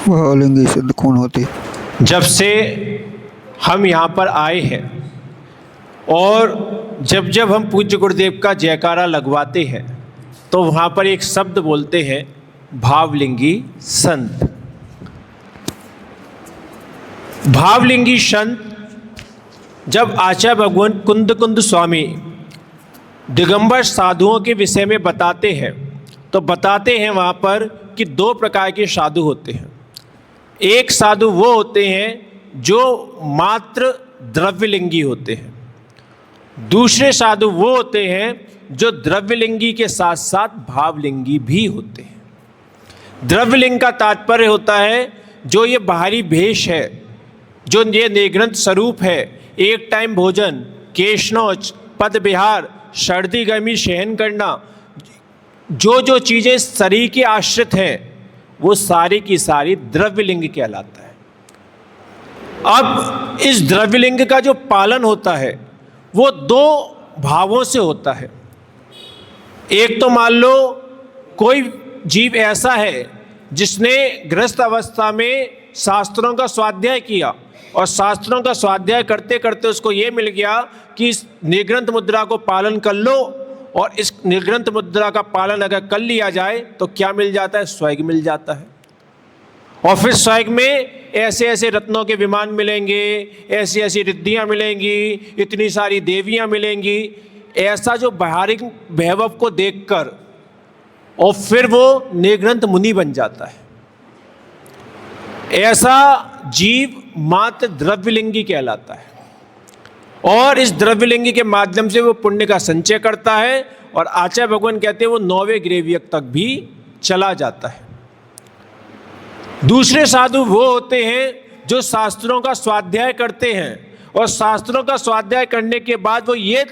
भावलिंगी सिद्ध कौन होती है? जब से हम यहाँ पर आए हैं और जब जब हम पूज्य गुरुदेव का जयकारा लगवाते हैं तो वहाँ पर एक शब्द बोलते हैं, भावलिंगी संत। भावलिंगी संत जब आचार्य भगवान कुंद स्वामी दिगंबर साधुओं के विषय में बताते हैं तो बताते हैं वहाँ पर कि दो प्रकार के साधु होते हैं। एक साधु वो होते हैं जो मात्र द्रव्यलिंगी होते हैं, दूसरे साधु वो होते हैं जो द्रव्यलिंगी के साथ साथ भावलिंगी भी होते हैं। द्रव्यलिंग का तात्पर्य होता है जो ये बाहरी भेष है, जो ये निग्रंथ स्वरूप है, एक टाइम भोजन, केशनौच, पद विहार, सर्दी गर्मी सहन करना, जो जो चीज़ें शरीर के आश्रित हैं वो सारी की सारी द्रव्यलिंग कहलाता है। अब इस द्रव्यलिंग का जो पालन होता है वो दो भावों से होता है। एक तो मान लो कोई जीव ऐसा है जिसने गृहस्थ अवस्था में शास्त्रों का स्वाध्याय किया और शास्त्रों का स्वाध्याय करते करते उसको ये मिल गया कि इस निग्रंथ मुद्रा को पालन कर लो, और इस निग्रंथ मुद्रा का पालन अगर कर लिया जाए तो क्या मिल जाता है? स्वर्ग मिल जाता है। और फिर स्वर्ग में ऐसे ऐसे रत्नों के विमान मिलेंगे, ऐसी ऐसी रिद्धियाँ मिलेंगी, इतनी सारी देवियाँ मिलेंगी। ऐसा जो बाहरी वैभव को देखकर और फिर वो निग्रंथ मुनि बन जाता है। ऐसा जीव मात्र द्रव्यलिंगी कहलाता है और इस द्रव्यलिंगी के माध्यम से वो पुण्य का संचय करता है और आचार्य भगवान कहते हैं वो 9वें ग्रेवियक तक भी चला जाता है। दूसरे साधु वो होते हैं जो शास्त्रों का स्वाध्याय करते हैं और शास्त्रों का स्वाध्याय करने के बाद वो ये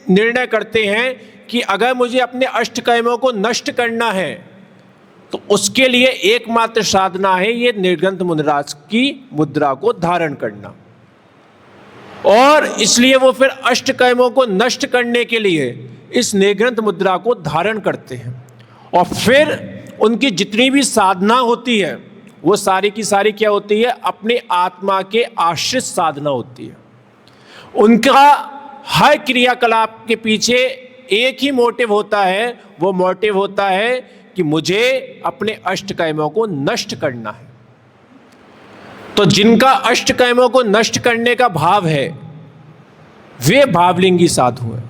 निर्णय करते हैं कि अगर मुझे अपने अष्टकामों को नष्ट करना है तो उसके लिए एकमात्र साधना है ये निर्ग्रंथ मुनिराज की मुद्रा को धारण करना। और इसलिए वो फिर अष्टकामों को नष्ट करने के लिए इस निर्ग्रंथ मुद्रा को धारण करते हैं और फिर उनकी जितनी भी साधना होती है वो सारी की सारी क्या होती है? अपने आत्मा के आश्रित साधना होती है। उनका हर क्रियाकलाप के पीछे एक ही मोटिव होता है, वो मोटिव होता है कि मुझे अपने अष्टकामों को नष्ट करना है। तो जिनका अष्टकामों को नष्ट करने का भाव है वे भावलिंगी साधु हैं,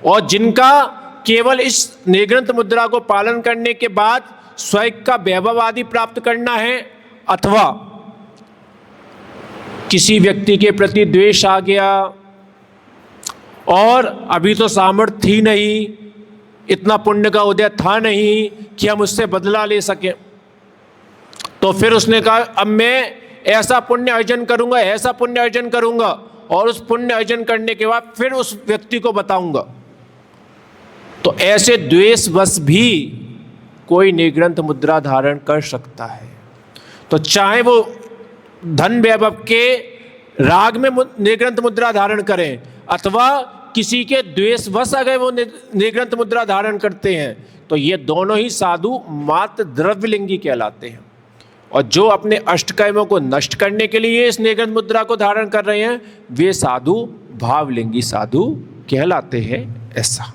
और जिनका केवल इस निग्रंथ मुद्रा को पालन करने के बाद स्वर्ग का वैभव आदि प्राप्त करना है, अथवा किसी व्यक्ति के प्रति द्वेष आ गया और अभी तो सामर्थ्य थी नहीं, इतना पुण्य का उदय था नहीं कि हम उससे बदला ले सकें, तो फिर उसने कहा अब मैं ऐसा पुण्य अर्जन करूंगा, ऐसा पुण्य अर्जन करूंगा और उस पुण्य अर्जन करने के बाद फिर उस व्यक्ति को बताऊंगा। तो ऐसे द्वेषवश भी कोई निग्रंथ मुद्रा धारण कर सकता है। तो चाहे वो धन वैभव के राग में निग्रंथ मुद्रा धारण करें अथवा किसी के द्वेषवश अगर वो निग्रंथ मुद्रा धारण करते हैं, तो ये दोनों ही साधु मात्र द्रव्यलिंगी कहलाते हैं। और जो अपने अष्टकामों को नष्ट करने के लिए इस निग्रंथ मुद्रा को धारण कर रहे हैं वे साधु भावलिंगी साधु कहलाते हैं। ऐसा